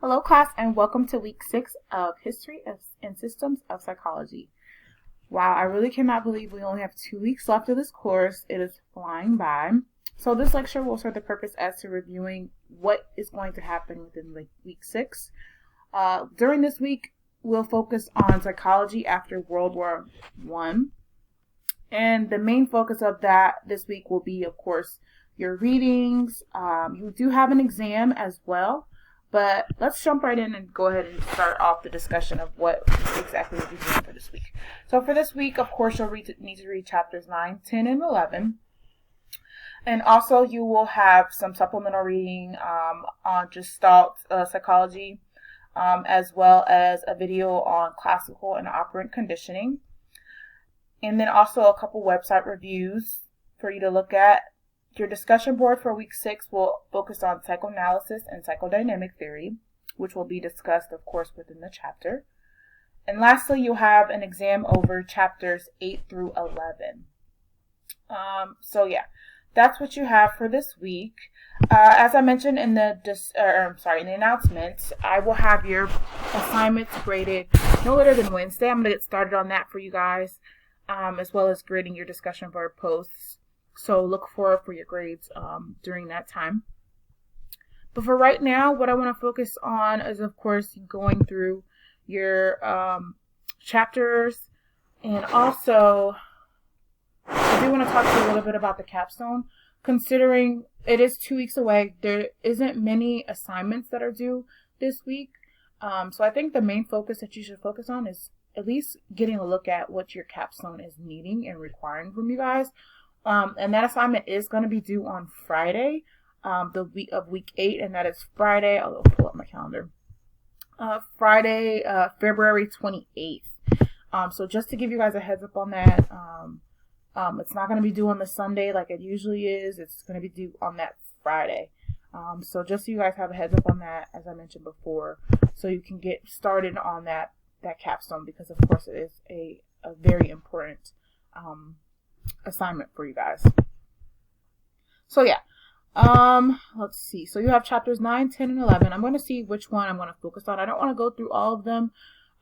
Hello, class, and welcome to week 6 of and Systems of Psychology. Wow, I really cannot believe we only have 2 weeks left of this course. It is flying by. So this lecture will serve the purpose as to reviewing what is going to happen within week 6. During this week, we'll focus on psychology after World War I. And the main focus of that this week will be, of course, your readings. You do have an exam as well. But let's jump right in and go ahead and start off the discussion of what exactly we'll be doing for this week. So for this week, of course, you'll need to read chapters 9, 10, and 11. And also you will have some supplemental reading on Gestalt psychology, as well as a video on classical and operant conditioning. And then also a couple website reviews for you to look at. Your discussion board for week 6 will focus on psychoanalysis and psychodynamic theory, which will be discussed, of course, within the chapter. And lastly, you'll have an exam over chapters 8 through 11. So yeah, that's what you have for this week. As I mentioned in the announcements, I will have your assignments graded no later than Wednesday. I'm going to get started on that for you guys, as well as grading your discussion board posts. So look for your grades during that time. But for right now, what I want to focus on is, of course, going through your chapters. And also, I do want to talk to you a little bit about the capstone. Considering it is 2 weeks away, there isn't many assignments that are due this week. So I think the main focus that you should focus on is at least getting a look at what your capstone is needing and requiring from you guys. And that assignment is going to be due on Friday, the week of week 8, and that is Friday. I'll pull up my calendar. Friday, February 28th. So just to give you guys a heads up on that, it's not going to be due on the Sunday like it usually is. It's going to be due on that Friday. So just so you guys have a heads up on that, as I mentioned before, so you can get started on that capstone, because of course it is a very important assignment for you guys. So yeah, let's see. So you have chapters 9, 10, and 11. I'm going to see which one I'm going to focus on. I don't want to go through all of them.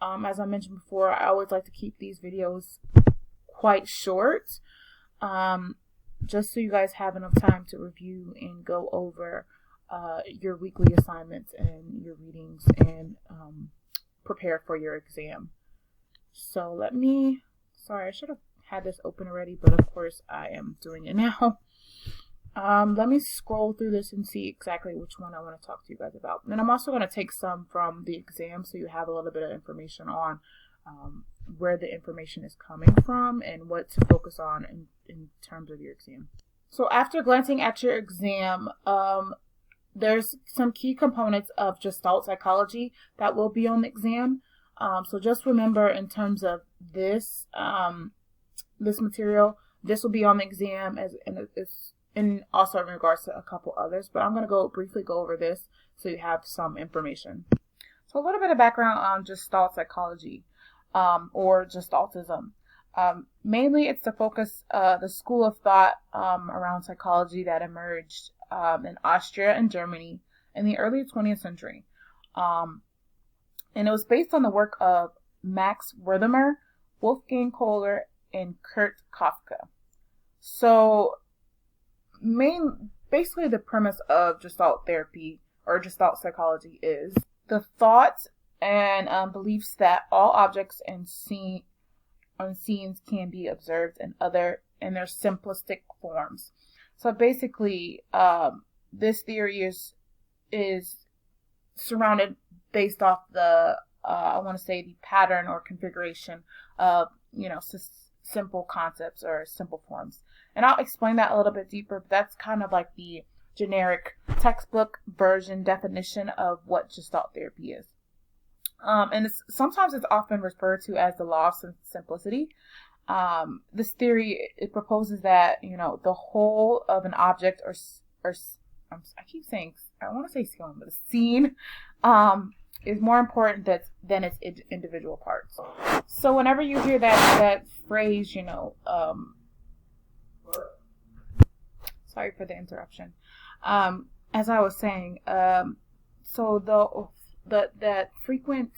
As I mentioned before, I always like to keep these videos quite short, just so you guys have enough time to review and go over your weekly assignments and your readings and prepare for your exam. So sorry, I should have had this open already, but of course I am doing it now. Let me scroll through this and see exactly which one I want to talk to you guys about. And I'm also going to take some from the exam, so you have a little bit of information on where the information is coming from and what to focus on in terms of your exam. So after glancing at your exam, there's some key components of Gestalt psychology that will be on the exam. So just remember, in terms of this material, this will be on the exam, and also in regards to a couple others, but I'm going to briefly go over this so you have some information. So a little bit of background on Gestalt psychology, or Gestaltism. Mainly it's the school of thought around psychology that emerged in Austria and Germany in the early 20th century. And it was based on the work of Max Wertheimer, Wolfgang Kohler, and Kurt Kafka. So basically the premise of Gestalt therapy or Gestalt psychology is the thoughts and beliefs that all objects and scenes can be observed in their simplistic forms. So basically, this theory is surrounded based off the the pattern or configuration of simple concepts or simple forms. And I'll explain that a little bit deeper, but that's kind of like the generic textbook version definition of what Gestalt therapy is. And sometimes it's often referred to as the law of simplicity. This theory, it proposes that, the whole of an object or I want to say scene, but a scene, is more important than its individual parts. So whenever you hear that phrase, sorry for the interruption. As I was saying, so that frequent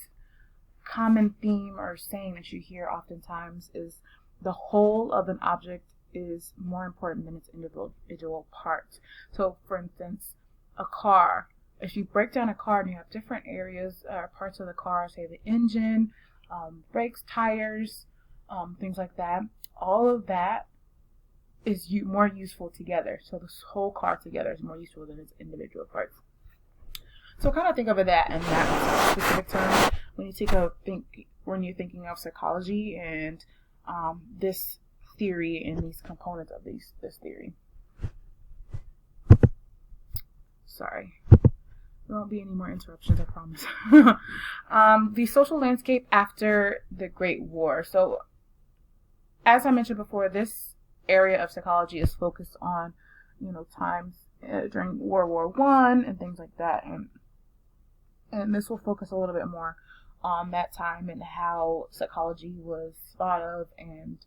common theme or saying that you hear oftentimes is the whole of an object is more important than its individual parts. So, for instance, a car. If you break down a car and you have different areas or parts of the car, say the engine, brakes, tires, things like that, all of that is more useful together. So this whole car together is more useful than its individual parts. So kind of think of that in that specific term when you're thinking of psychology and this theory and these components of this theory. Sorry. There won't be any more interruptions, I promise. The social landscape after the Great War. So, as I mentioned before, this area of psychology is focused on, times during World War I and things like that, and this will focus a little bit more on that time and how psychology was thought of and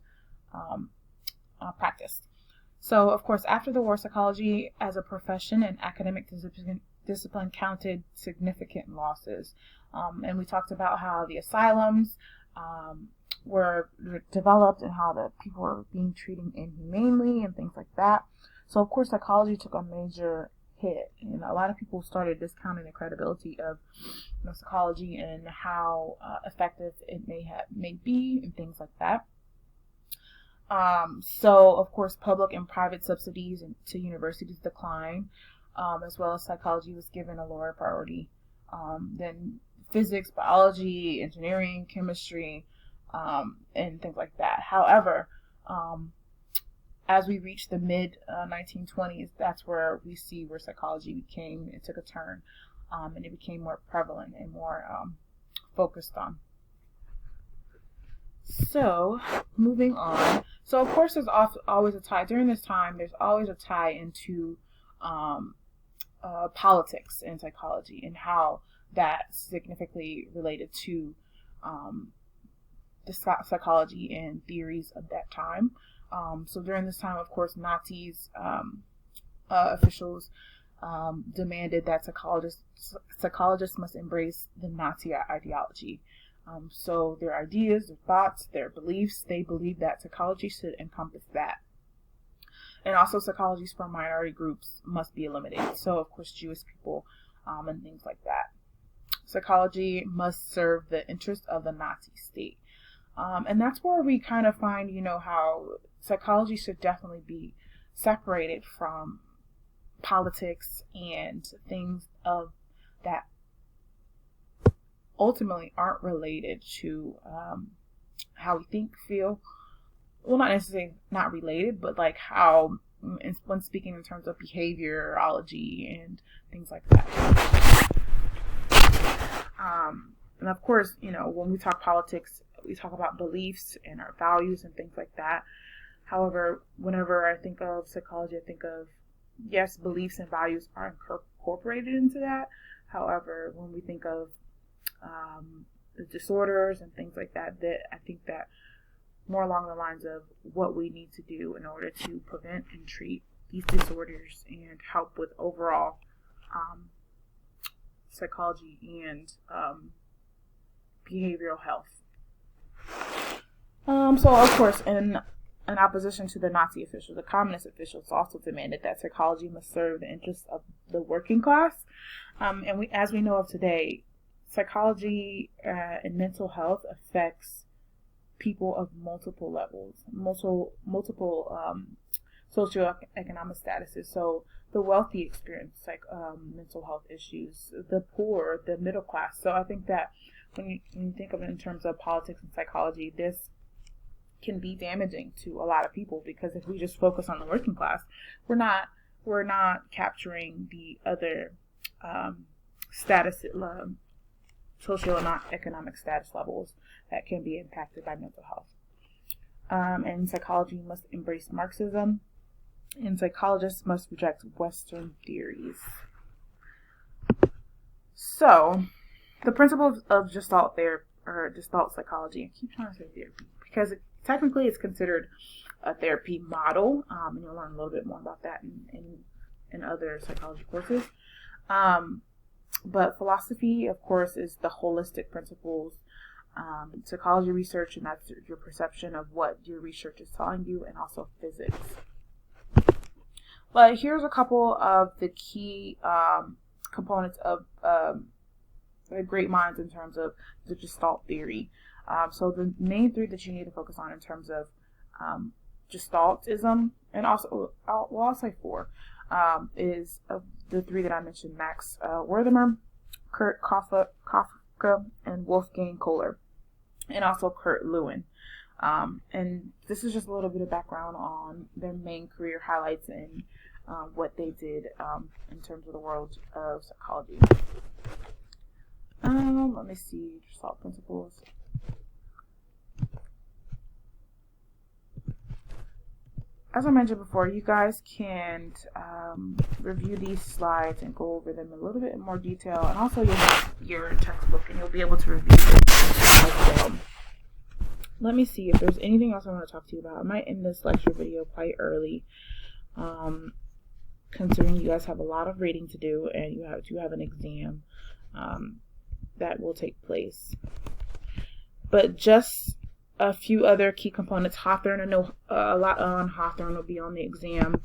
practiced. So, of course, after the war, psychology as a profession and academic discipline counted significant losses. And we talked about how the asylums were developed and how the people were being treated inhumanely and things like that. So, of course, psychology took a major hit, and a lot of people started discounting the credibility of psychology and how effective it may be and things like that. So, of course, public and private subsidies to universities declined, as well as psychology was given a lower priority than physics, biology, engineering, chemistry, and things like that. However, as we reach the mid-1920s, that's where we see where psychology it took a turn, and it became more prevalent and more focused on. So, moving on. So, of course, there's always a tie. During this time, there's always a tie into politics and psychology and how that's significantly related to the psychology and theories of that time. So during this time, of course, Nazis officials demanded that psychologists must embrace the Nazi ideology. So their ideas, their thoughts, their beliefs, they believed that psychology should encompass that. And also psychologies for minority groups must be eliminated. So, of course, Jewish people and things like that. Psychology must serve the interest of the Nazi state. And that's where we kind of find, how psychology should definitely be separated from politics and things of that ultimately aren't related to how we think, feel. Well, not necessarily not related, but like how, when speaking in terms of behaviorology and things like that. And of course, when we talk politics, we talk about beliefs and our values and things like that. However, whenever I think of psychology, I think of, yes, beliefs and values are incorporated into that. However, when we think of the disorders and things like that, I think that more along the lines of what we need to do in order to prevent and treat these disorders and help with overall psychology and behavioral health. So, of course, in opposition to the Nazi officials, the communist officials also demanded that psychology must serve the interests of the working class. And as we know of today, psychology and mental health affects people of multiple levels, multiple socioeconomic statuses. So the wealthy experience mental health issues, the poor, the middle class. So I think that when you think of it in terms of politics and psychology, this can be damaging to a lot of people, because if we just focus on the working class, we're not capturing the other socioeconomic status levels that can be impacted by mental health. And psychology must embrace Marxism, and psychologists must reject Western theories. So, the principles of Gestalt therapy, or Gestalt psychology, I keep trying to say therapy, because technically it's considered a therapy model, and you'll learn a little bit more about that in other psychology courses. But philosophy, of course, is the holistic principles. Psychology research, and that's your perception of what your research is telling you, and also physics. But here's a couple of the key components of great minds in terms of the Gestalt theory. So the main three that you need to focus on in terms of Gestaltism, and also, I'll say four, is the three that I mentioned: Max Wertheimer, Kurt Kafka, and Wolfgang Kohler, and also Kurt Lewin. And this is just a little bit of background on their main career highlights and what they did in terms of the world of psychology. Let me see, Gestalt principles. As I mentioned before, you guys can review these slides and go over them in a little bit more detail, and also you'll have your textbook and you'll be able to review them as well. Let me see if there's anything else I want to talk to you about. I might end this lecture video quite early, considering you guys have a lot of reading to do and you have an exam that will take place. But just a few other key components. Hawthorne, I know a lot on Hawthorne will be on the exam.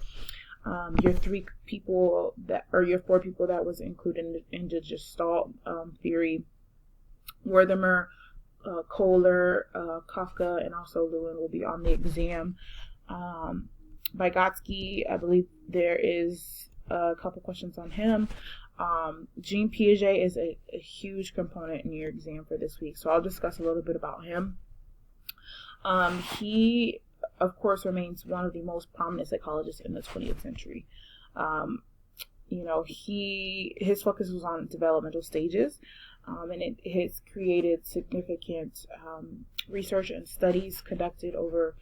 Your four people that was included in the Gestalt theory: Wertheimer, Kohler, Kafka, and also Lewin will be on the exam. Vygotsky, I believe there is a couple questions on him. Jean Piaget is a huge component in your exam for this week, so I'll discuss a little bit about him. He, of course, remains one of the most prominent psychologists in the 20th century. His focus was on developmental stages, and it has created significant research and studies conducted over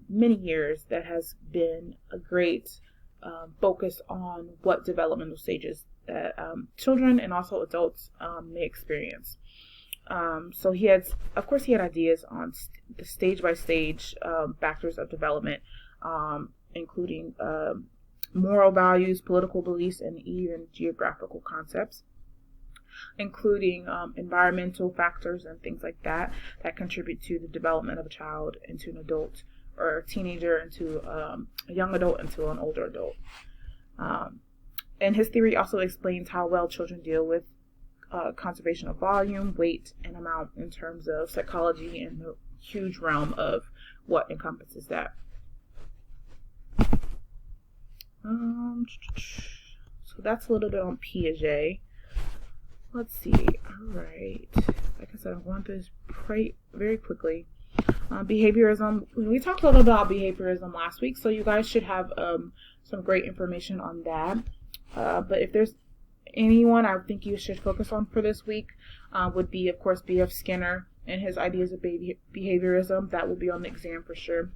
many years that has been a great focus on what developmental stages that children and also adults may experience. So he had ideas on the stage-by-stage factors of development, including moral values, political beliefs, and even geographical concepts, including environmental factors and things like that contribute to the development of a child into an adult, or a teenager into a young adult into an older adult. And his theory also explains how well children deal with conservation of volume, weight, and amount in terms of psychology and the huge realm of what encompasses that. So that's a little bit on Piaget. Let's see. All right. Like I said, I'm going through this very quickly. Behaviorism. We talked a little about behaviorism last week, so you guys should have some great information on that. But if there's anyone I think you should focus on for this week, would be, of course, B.F. Skinner and his ideas of behaviorism. That will be on the exam for sure.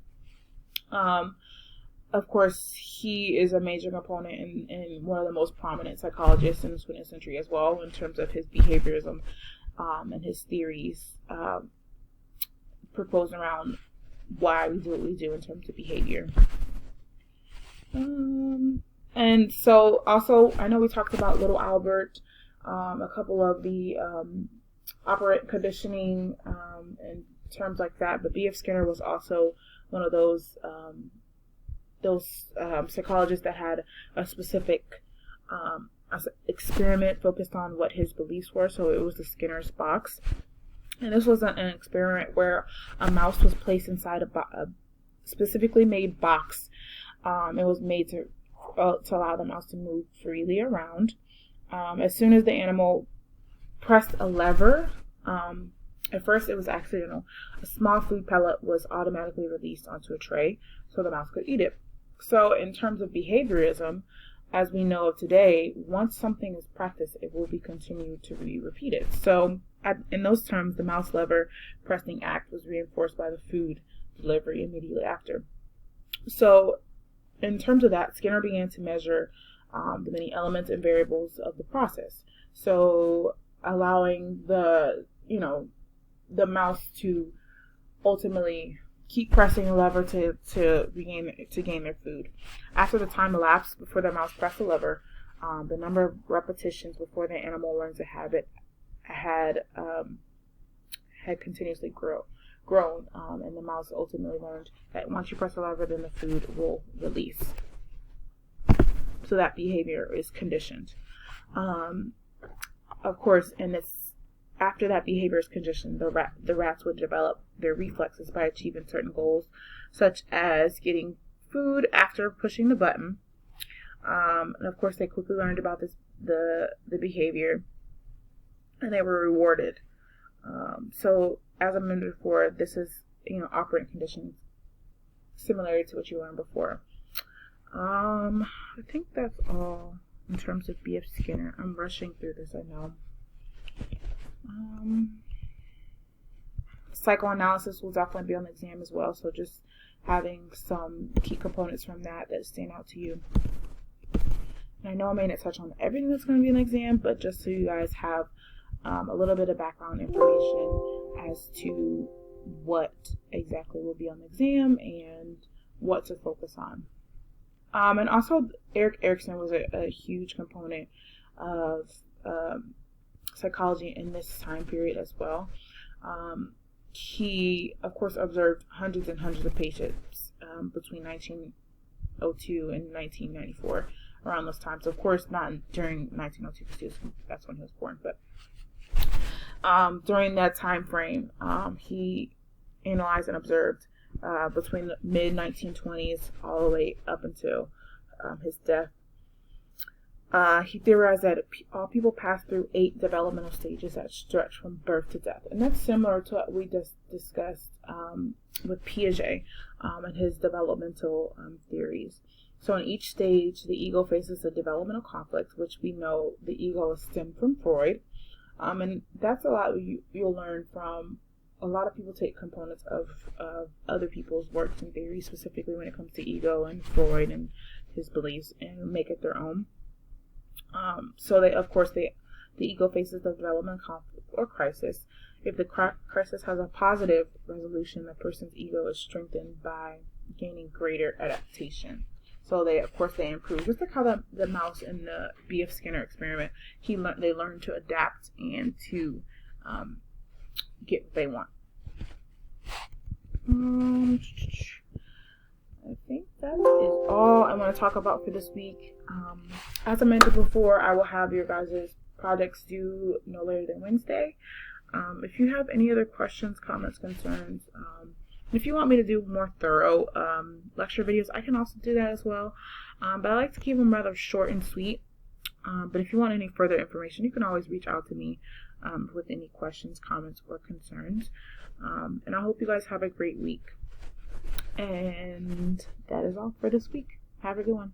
Of course, he is a major component and one of the most prominent psychologists in the 20th century as well, in terms of his behaviorism and his theories proposed around why we do what we do in terms of behavior. And so also, I know we talked about Little Albert, a couple of the operant conditioning and terms like that, but B.F. Skinner was also one of those psychologists that had a specific experiment focused on what his beliefs were. So it was the Skinner's box. And this was an experiment where a mouse was placed inside a specifically made box. It was made to allow the mouse to move freely around. As soon as the animal pressed a lever, at first it was accidental. A small food pellet was automatically released onto a tray so the mouse could eat it. So in terms of behaviorism, as we know of today, once something is practiced, it will be continued to be repeated. So in those terms, the mouse lever pressing act was reinforced by the food delivery immediately after. So in terms of that, Skinner began to measure the many elements and variables of the process. So allowing the mouse to ultimately keep pressing the lever to gain their food. After the time elapsed before the mouse pressed the lever, The number of repetitions before the animal learns a habit had continuously grown, and the mouse ultimately learned that once you press the lever, then the food will release. So that behavior is conditioned. Of course, after that behavior is conditioned, the rats would develop their reflexes by achieving certain goals, such as getting food after pushing the button. And of course, they quickly learned about the behavior, and they were rewarded. So, as I mentioned before, this is operant conditions similar to what you learned before. I think that's all in terms of B.F. Skinner. I'm rushing through this, I know. Psychoanalysis will definitely be on the exam as well, so just having some key components from that stand out to you. And I know I may not touch on everything that's going to be in the exam, but just so you guys have a little bit of background information as to what exactly will be on the exam and what to focus on. And also, Erik Erikson was a huge component of psychology in this time period as well. He, of course, observed hundreds and hundreds of patients between 1902 and 1994, around those times. Of course, not during 1902 because that's when he was born, but during that time frame, he analyzed and observed between the mid-1920s all the way up until his death. He theorized that all people pass through 8 developmental stages that stretch from birth to death. And that's similar to what we just discussed with Piaget and his developmental theories. So in each stage, the ego faces a developmental conflict, which we know the ego is stemmed from Freud. And that's a lot you'll learn from. A lot of people take components of other people's works and theories, specifically when it comes to ego and Freud and his beliefs, and make it their own. So the ego faces the developmental conflict or crisis. If the crisis has a positive resolution, the person's ego is strengthened by gaining greater adaptation. So they improve. Just like how the mouse in the B.F. Skinner experiment, they learn to adapt and to get what they want. I think that is all I want to talk about for this week. As I mentioned before, I will have your guys' projects due no later than Wednesday. If you have any other questions, comments, concerns, if you want me to do more thorough lecture videos, I can also do that as well. But I like to keep them rather short and sweet. But if you want any further information, you can always reach out to me with any questions, comments, or concerns. And I hope you guys have a great week. And that is all for this week. Have a good one.